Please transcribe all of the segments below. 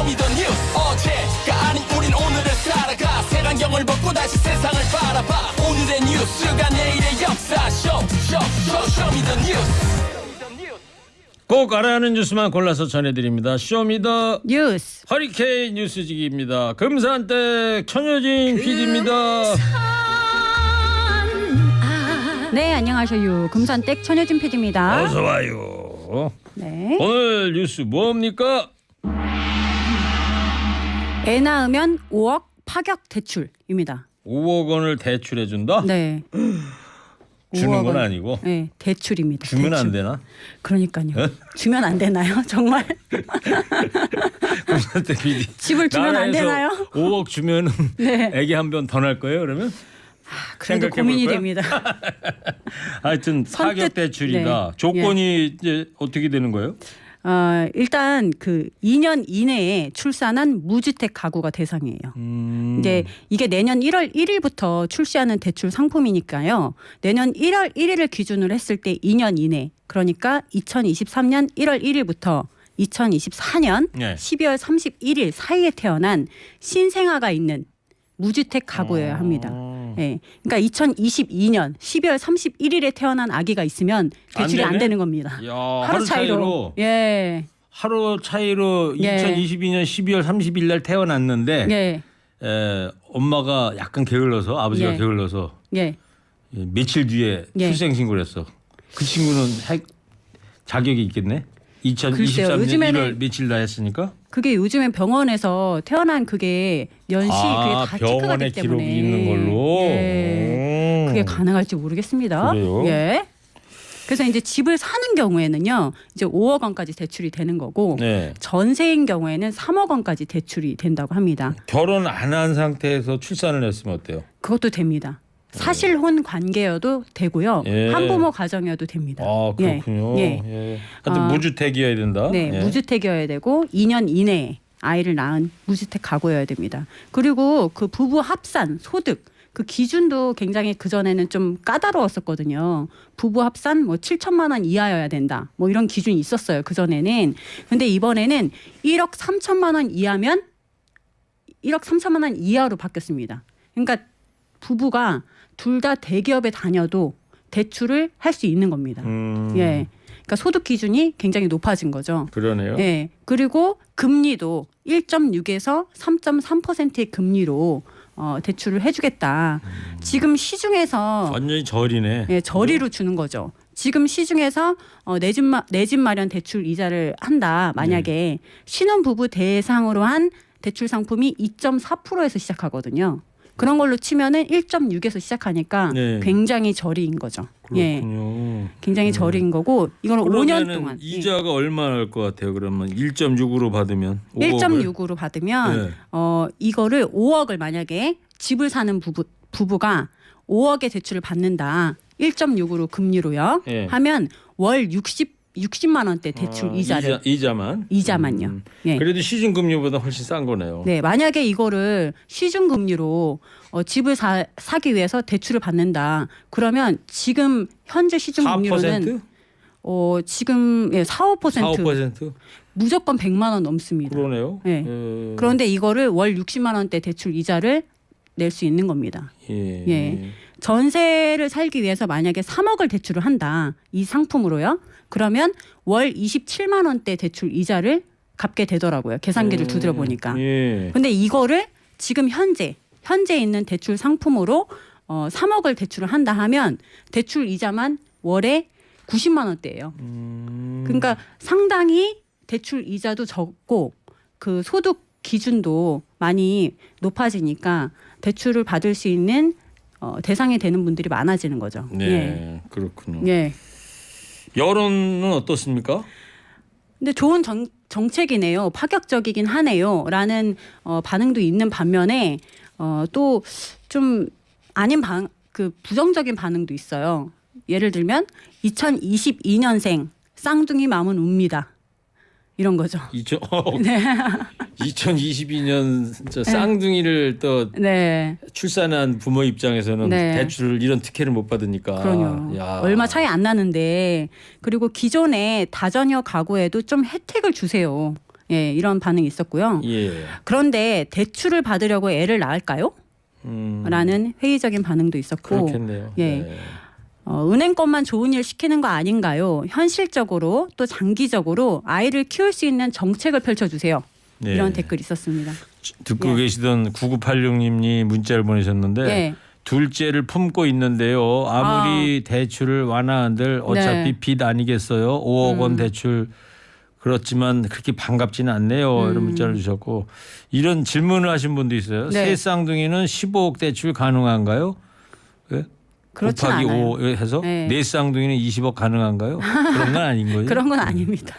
show me the news. 어제가 아닌 우린 오늘을 살아가. 색안경을 벗고 다시 세상을 바라봐. 오늘의 뉴스가 내일의 역사. show me the news. 꼭 알아야 하는 뉴스만 골라서 전해드립니다. 쇼미더 뉴스 허리케인 뉴스직입니다. 금산댁 천효진 PD입니다. 네, 안녕하세요. 금산댁 천효진 PD입니다. 어서 와요. 네. 오늘 뉴스 뭡니까? 애 낳으면 5억 파격 대출입니다. 5억 원을 대출해준다? 네. 주는 5억 건 원. 아니고 네, 대출입니다. 주면 대출. 안 되나? 그러니까요. 주면 안 되나요? 정말 금산댁 PD 집을 주면 안 되나요? 5억 주면은 네. 애기 한 번 더 날 거예요 그러면? 그래도 생각해 고민이 볼 거야? 됩니다. 하여튼 선뜻- 파격 대출이다. 네. 조건이 이제 어떻게 되는 거예요? 일단 그 2년 이내에 출산한 무주택 가구가 대상이에요. 이제 이게 내년 1월 1일부터 출시하는 대출 상품이니까요. 내년 1월 1일을 기준으로 했을 때 2년 이내, 그러니까 2023년 1월 1일부터 2024년 네. 12월 31일 사이에 태어난 신생아가 있는 무주택 가구여야 합니다. 예. 그러니까 2022년 12월 31일에 태어난 아기가 있으면 대출이 안 되네? 되는 겁니다. 야, 하루 차이로. 예. 하루 차이로 예. 2022년 12월 30일 날 태어났는데 예. 엄마가 약간 게을러서 아버지가 예. 게을러서 예. 며칠 뒤에 예. 출생 신고를 했어. 그 친구는 자격이 있겠네. 글쎄요, 2023년 요즘에는 1월 며칠 날 했으니까. 그게 요즘엔 병원에서 태어난 그게 년시 그게 다 체크가 병원에 되기 때문에 기록이 있는 걸로. 예. 그게 가능할지 모르겠습니다. 그래요? 예. 그래서 이제 집을 사는 경우에는요, 이제 5억 원까지 대출이 되는 거고 네. 전세인 경우에는 3억 원까지 대출이 된다고 합니다. 결혼 안 한 상태에서 출산을 했으면 어때요? 그것도 됩니다. 사실혼 관계여도 되고요. 예. 한부모 가정이어도 됩니다. 아 그렇군요. 예. 예. 하여튼 무주택이어야 된다. 네, 예. 무주택이어야 되고 2년 이내에 아이를 낳은 무주택 가구여야 됩니다. 그리고 그 부부 합산 소득 그 기준도 굉장히 그 전에는 좀 까다로웠었거든요. 부부 합산 뭐 7천만 원 이하여야 된다. 뭐 이런 기준이 있었어요. 그 전에는. 근데 이번에는 1억 3천만 원 이하면 1억 3천만 원 이하로 바뀌었습니다. 그러니까 부부가 둘 다 대기업에 다녀도 대출을 할 수 있는 겁니다. 예. 그러니까 소득 기준이 굉장히 높아진 거죠. 그러네요. 예. 그리고 금리도 1.6에서 3.3%의 금리로 대출을 해주겠다. 지금 시중에서 완전히 절이네. 예, 저리로 주는 거죠. 지금 시중에서 내 집 마련 대출 이자를 한다. 만약에 신혼부부 대상으로 한 대출 상품이 2.4%에서 시작하거든요. 그런 걸로 치면은 1.6에서 시작하니까 네. 굉장히 저리인 거죠. 예, 그렇군요. 굉장히 저리인 거고 이거는 5년 그러면은 동안 이자가 얼마 날 것 같아요? 그러면 1.6으로 받으면 1.6으로 받으면 네. 이거를 5억을 만약에 집을 사는 부부가 5억의 대출을 받는다. 1.6으로 금리로요. 예. 하면 월 60만 원대 대출 이자를 이자만요. 예. 그래도 시중 금리보다 훨씬 싼 거네요. 네, 만약에 이거를 시중 금리로 집을 사기 위해서 대출을 받는다. 그러면 지금 현재 시중 4%? 금리로는 지금 4, 5% 4~5%? 무조건 100만 원 넘습니다. 그러네요. 네. 그런데 이거를 월 60만 원대 대출 이자를 낼 수 있는 겁니다. 예. 예. 전세를 살기 위해서 만약에 3억을 대출을 한다. 이 상품으로요. 그러면 월 27만 원대 대출 이자를 갚게 되더라고요. 계산기를 두드려 보니까. 예. 근데 이거를 지금 현재 있는 대출 상품으로 3억을 대출을 한다 하면 대출 이자만 월에 90만 원대예요. 그러니까 상당히 대출 이자도 적고 그 소득 기준도 많이 높아지니까 대출을 받을 수 있는 대상이 되는 분들이 많아지는 거죠. 네, 예. 그렇군요. 예. 여론은 어떻습니까? 근데 좋은 정책이네요. 파격적이긴 하네요. 라는 반응도 있는 반면에 또 좀 아닌 부정적인 반응도 있어요. 예를 들면 2022년생 쌍둥이 마음은 웁니다. 이런 거죠. 2022년 저 쌍둥이를 또 네. 출산한 부모 입장에서는 네. 대출을 이런 특혜를 못 받으니까. 그럼요. 야. 얼마 차이 안 나는데 그리고 기존의 다자녀 가구에도 좀 혜택을 주세요. 예, 이런 반응이 있었고요. 예. 그런데 대출을 받으려고 애를 낳을까요? 라는 회의적인 반응도 있었고. 그렇겠네요. 예. 네. 은행권만 좋은 일 시키는 거 아닌가요? 현실적으로 또 장기적으로 아이를 키울 수 있는 정책을 펼쳐주세요. 네. 이런 댓글이 있었습니다. 듣고 예. 계시던 9986님이 문자를 보내셨는데 예. 둘째를 품고 있는데요. 아무리 대출을 완화한들 어차피 네. 빚 아니겠어요? 5억 원 대출 그렇지만 그렇게 반갑지는 않네요. 이런 문자를 주셨고 이런 질문을 하신 분도 있어요. 네. 세 쌍둥이는 15억 대출 가능한가요? 예? 그렇진 곱하기 않아요. 5 해서 네. 네 쌍둥이는 20억 가능한가요? 그런 건 아닌 거예요? 그런 건 아닙니다.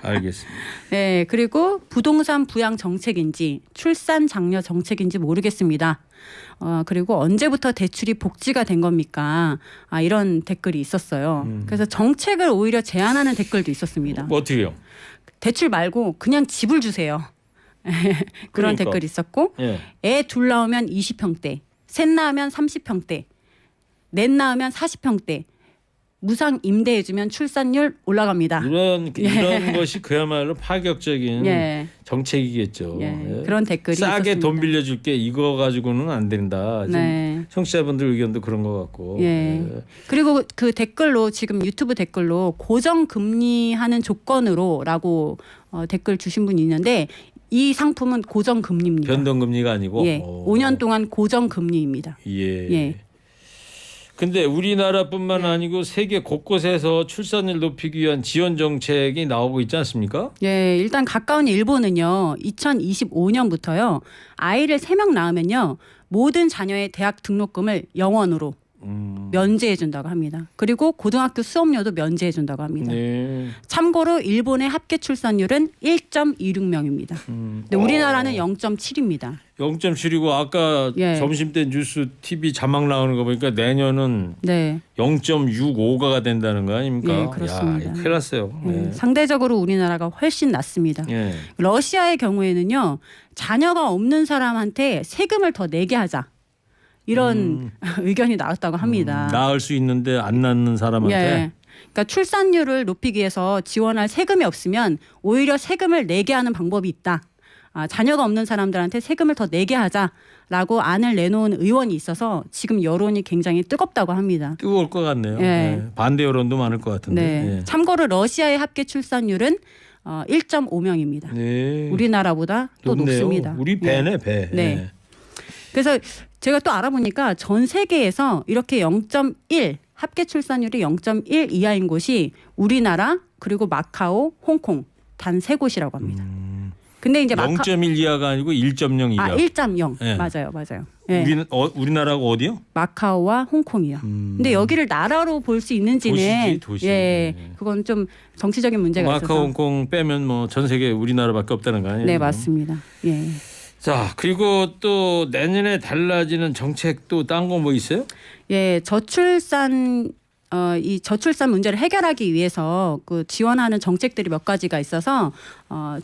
알겠습니다. 네, 그리고 부동산 부양 정책인지 출산 장려 정책인지 모르겠습니다. 그리고 언제부터 대출이 복지가 된 겁니까? 이런 댓글이 있었어요. 그래서 정책을 오히려 제안하는 댓글도 있었습니다. 뭐 어떻게요? 대출 말고 그냥 집을 주세요. 그런 그러니까. 댓글이 있었고 예. 애 둘 낳으면 20평대, 셋 낳으면 30평대, 넷 낳으면 40평대. 무상 임대해주면 출산율 올라갑니다. 이런 것이 그야말로 파격적인 예. 정책이겠죠. 예. 예. 그런 댓글이 싸게 있었습니다. 돈 빌려줄게 이거 가지고는 안 된다. 지금 네. 청취자분들 의견도 그런 것 같고. 예. 그리고 그 댓글로 지금 유튜브 댓글로 고정 금리 하는 조건으로라고 댓글 주신 분이 있는데 이 상품은 고정 금리입니다. 변동금리가 아니고. 예. 5년 동안 고정 금리입니다. 예. 예. 근데 우리나라뿐만 아니고 세계 곳곳에서 출산율 높이기 위한 지원 정책이 나오고 있지 않습니까? 예, 일단 가까운 일본은요. 2025년부터요. 아이를 3명 낳으면요. 모든 자녀의 대학 등록금을 0원으로 면제해 준다고 합니다. 그리고 고등학교 수업료도 면제해 준다고 합니다. 네. 참고로 일본의 합계 출산율은 1.26명입니다. 근데 우리나라는 0.7입니다. 0.7이고 아까 예. 점심 때 뉴스 TV 자막 나오는 거 보니까 내년은 네. 0.65가 된다는 거 아닙니까? 예, 그렇습니다. 야, 큰일 났어요. 네. 상대적으로 우리나라가 훨씬 낫습니다. 예. 러시아의 경우에는요. 자녀가 없는 사람한테 세금을 더 내게 하자. 이런 의견이 나왔다고 합니다. 낳을 수 있는데 안 낳는 사람한테. 예. 그러니까 출산율을 높이기 위해서 지원할 세금이 없으면 오히려 세금을 내게 하는 방법이 있다. 자녀가 없는 사람들한테 세금을 더 내게 하자라고 안을 내놓은 의원이 있어서 지금 여론이 굉장히 뜨겁다고 합니다. 뜨거울 것 같네요. 예. 네. 반대 여론도 많을 것 같은데. 네. 참고로 러시아의 합계 출산율은 1.5명입니다. 네. 우리나라보다 또 높네요. 높습니다. 우리 배네 배. 네. 그래서 제가 또 알아보니까 전 세계에서 이렇게 0.1 합계 출산율이 0.1 이하인 곳이 우리나라 그리고 마카오, 홍콩 단 3곳이라고 합니다. 근데 이제 0.1 이하가 아니고 1.0 이하. 1.0 네. 맞아요. 예. 우리나라가 어디요? 마카오와 홍콩이요. 근데 여기를 나라로 볼 수 있는지는 도시. 예, 네. 그건 좀 정치적인 문제가 마카오, 있어서. 홍콩 빼면 뭐 전 세계 우리나라밖에 없다는 거 아니에요? 네, 맞습니다. 예. 자, 그리고 또 내년에 달라지는 정책도 딴 거 뭐 있어요? 예, 이 저출산 문제를 해결하기 위해서 그 지원하는 정책들이 몇 가지가 있어서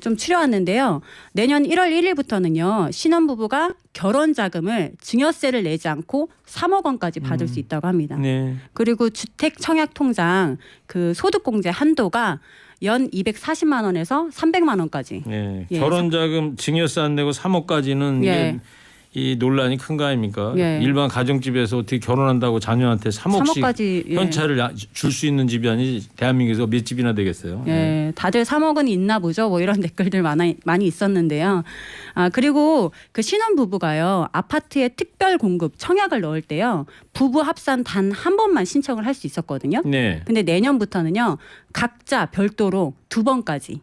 좀 추려왔는데요. 내년 1월 1일부터는요. 신혼부부가 결혼 자금을 증여세를 내지 않고 3억 원까지 받을 수 있다고 합니다. 네. 그리고 주택 청약 통장 그 소득 공제 한도가 연 240만 원에서 300만 원까지. 네. 예. 결혼 자금 증여세 안 내고 3억까지는 예. 이게 이 논란이 큰 거 아닙니까? 예. 일반 가정집에서 어떻게 결혼한다고 자녀한테 3억씩 3억까지 예. 현찰을 줄 수 있는 집안이 대한민국에서 몇 집이나 되겠어요? 예, 다들 3억은 있나 보죠. 뭐 이런 댓글들 많이 있었는데요. 그리고 그 신혼 부부가요. 아파트에 특별 공급 청약을 넣을 때요. 부부 합산 단 한 번만 신청을 할 수 있었거든요. 네. 근데 내년부터는요. 각자 별도로 2번까지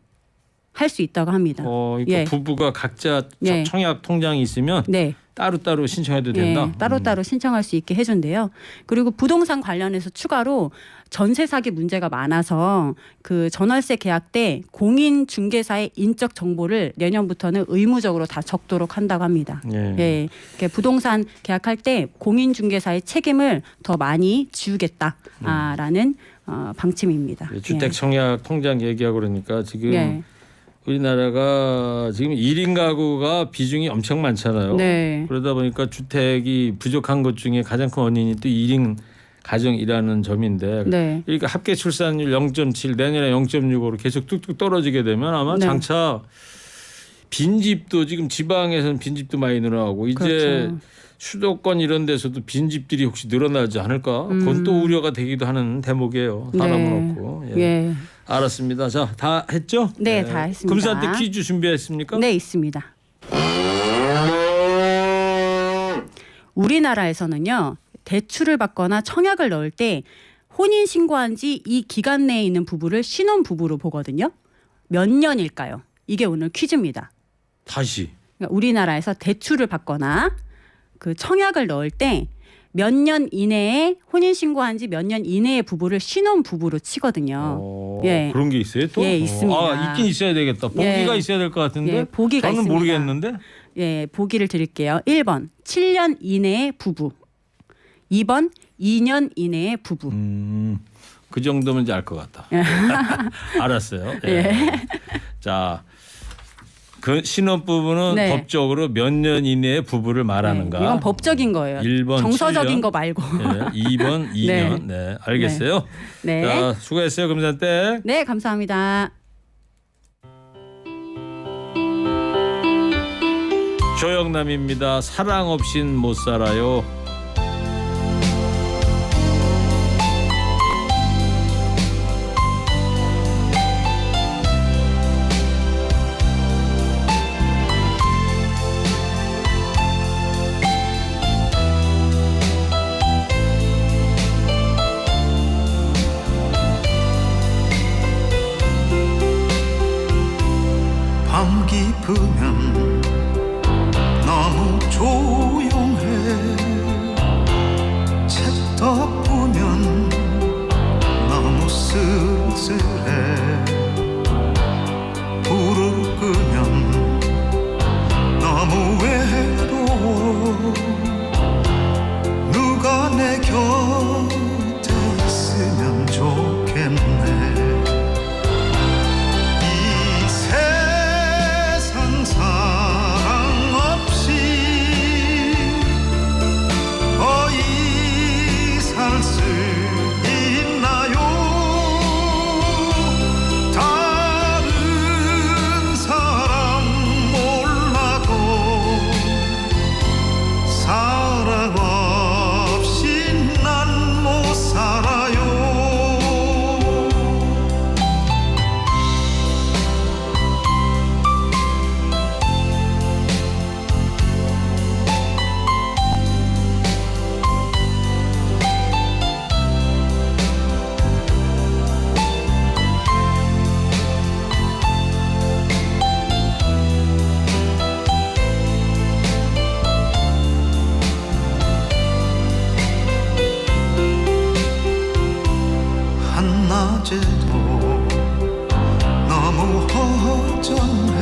할 수 있다고 합니다. 이거 예. 부부가 각자 예. 청약 통장이 있으면 네. 따로따로 신청해도 된다. 예, 따로따로 신청할 수 있게 해준대요. 그리고 부동산 관련해서 추가로 전세 사기 문제가 많아서 그 전월세 계약 때 공인중개사의 인적 정보를 내년부터는 의무적으로 다 적도록 한다고 합니다. 예. 예, 이렇게 부동산 계약할 때 공인중개사의 책임을 더 많이 지우겠다라는 방침입니다. 주택 청약 통장 얘기하고 그러니까 지금 예. 우리나라가 지금 1인 가구가 비중이 엄청 많잖아요. 네. 그러다 보니까 주택이 부족한 것 중에 가장 큰 원인이 또 1인 가정이라는 점인데 네. 그러니까 합계 출산율 0.7 내년에 0.65로 계속 뚝뚝 떨어지게 되면 아마 네. 장차 빈집도 지금 지방에서는 빈집도 많이 늘어나고 이제 그렇죠. 수도권 이런 데서도 빈집들이 혹시 늘어나지 않을까? 그건 또 우려가 되기도 하는 대목이에요. 사람은 네. 없고. 예. 알았습니다. 자, 다 했죠? 네, 다 했습니다. 금산대 퀴즈 준비했습니까? 네, 있습니다. 우리나라에서는요. 대출을 받거나 청약을 넣을 때 혼인 신고한 지 이 기간 내에 있는 부부를 신혼 부부로 보거든요. 몇 년일까요? 이게 오늘 퀴즈입니다. 다시. 그러니까 우리나라에서 대출을 받거나 그 청약을 넣을 때 몇 년 이내에 혼인 신고한 지 몇 년 이내의 부부를 신혼 부부로 치거든요. 예. 그런 게 있어요 또? 예, 있습니다. 아, 있긴 있어야 되겠다. 보기가 예. 있어야 될 것 같은데. 예, 보기가 저는 있습니다. 모르겠는데. 예, 보기를 드릴게요. 1번 7년 이내의 부부. 2번 2년 이내의 부부. 그 정도면 이제 알 것 같다. 알았어요. 예. 예. 자, 그 신혼부부는 네. 법적으로 몇 년 이내의 부부를 말하는가? 네, 이건 법적인 거예요. 1번 정서적인 7년, 거 말고. 예, 2번 2년. 네, 알겠어요. 네. 자, 수고했어요, 금산대. 네, 감사합니다. 조영남입니다. 사랑 없인 못 살아요. 밤 깊으면 너무 조용해 책 덮으면 너무 쓸쓸해 불을 끄면 너무 외로워 누가 내 곁에 있으면 좋겠네 이 세상 사랑 없이 어이 살 수 있나요 다른 사람 몰라도 사랑 없이 난 못 살아요 한낮에도 너무 허전해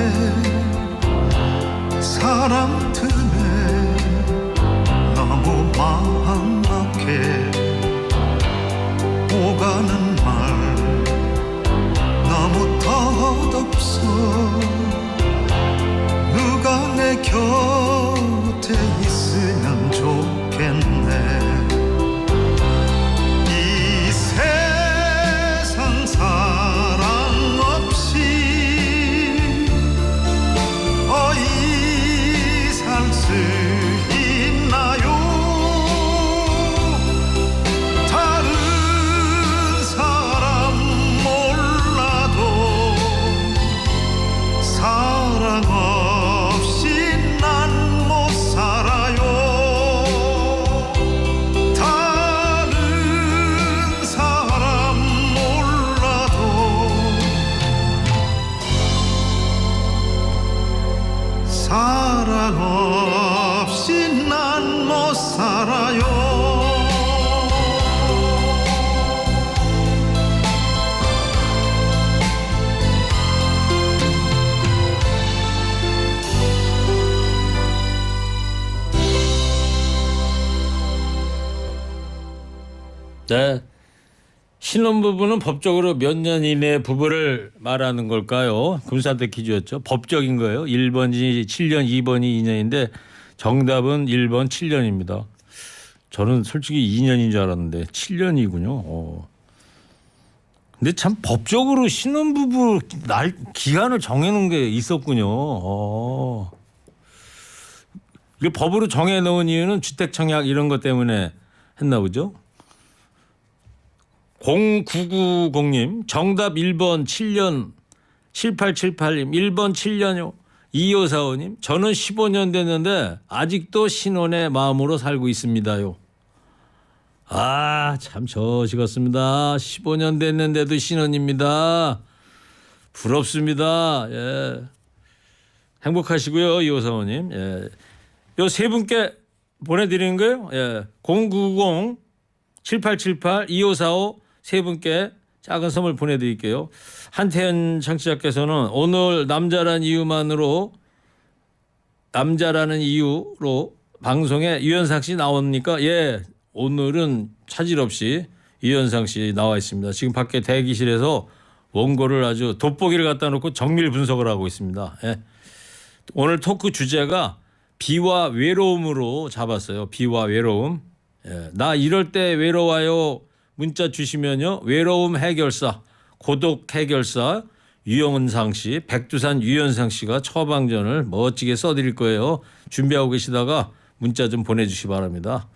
사람 틈에 너무 마음 막해 오가는 말 너무 덧없어 누가 내 곁에 있으면 좋겠네 이 세상 사랑 없이 어이 살 수 있나요 다른 사람 몰라도 사랑 없이 난 못 살아요 다른 사람 몰라도 사랑 없이 난 못 살아요 네. 신혼부부는 법적으로 몇 년 이내의 부부를 말하는 걸까요? 금산대 퀴즈였죠. 법적인 거예요. 1번이 7년, 2번이 2년인데 정답은 1번 7년입니다. 저는 솔직히 2년인 줄 알았는데 7년이군요. 근데 참 법적으로 신혼부부 날 기간을 정해놓은 게 있었군요. 이게 법으로 정해놓은 이유는 주택청약 이런 것 때문에 했나 보죠. 0990님 정답 1번 7년 7878님 1번 7년요. 2545님 저는 15년 됐는데 아직도 신혼의 마음으로 살고 있습니다요. 아, 참 저시겠습니다. 15년 됐는데도 신혼입니다. 부럽습니다. 예. 행복하시고요, 2545님. 예. 요 세 분께 보내드리는 거예요. 예. 090 7878 2545 세 분께 작은 선물 보내드릴게요. 한태현 청취자께서는 오늘 남자라는 이유로 방송에 유현상 씨 나오니까 예 오늘은 차질 없이 유현상 씨 나와 있습니다. 지금 밖에 대기실에서 원고를 아주 돋보기를 갖다 놓고 정밀 분석을 하고 있습니다. 예. 오늘 토크 주제가 비와 외로움으로 잡았어요. 비와 외로움. 예. 나 이럴 때 외로워요. 문자 주시면요. 외로움 해결사, 고독 해결사 유영상 씨, 백두산 유현상 씨가 처방전을 멋지게 써드릴 거예요. 준비하고 계시다가 문자 좀 보내주시기 바랍니다.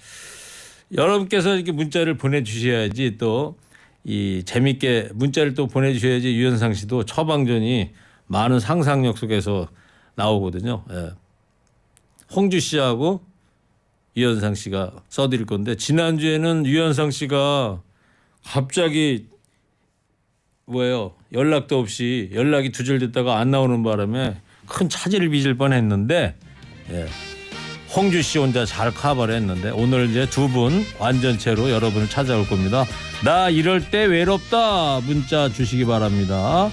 여러분께서 이렇게 문자를 보내주셔야지 또 이 재밌게 문자를 또 보내주셔야지 유현상 씨도 처방전이 많은 상상력 속에서 나오거든요. 예. 홍주 씨하고 유현상 씨가 써드릴 건데 지난주에는 유현상 씨가 갑자기 연락도 없이 연락이 두절됐다가 안 나오는 바람에 큰 차질을 빚을 뻔했는데 예. 홍주 씨 혼자 잘 커버를 했는데 오늘 이제 두 분 완전체로 여러분을 찾아올 겁니다. 나 이럴 때 외롭다 문자 주시기 바랍니다.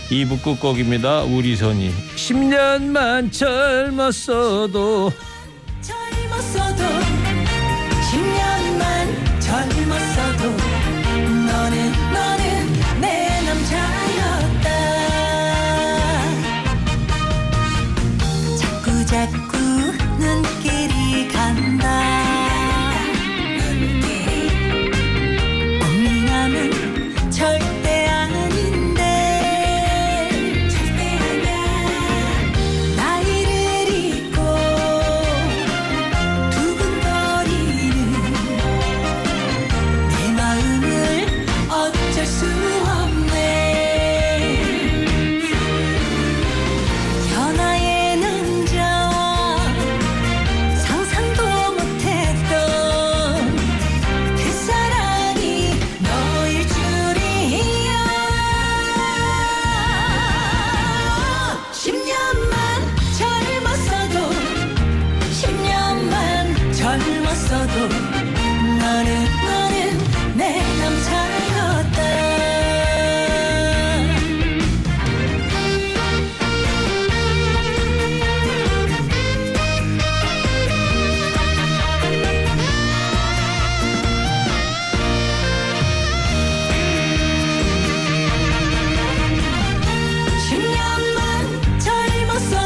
2부 끝곡입니다. 우리선이 10년만 젊었어도 10년만 젊었어도 너는 내 남자였다. 자꾸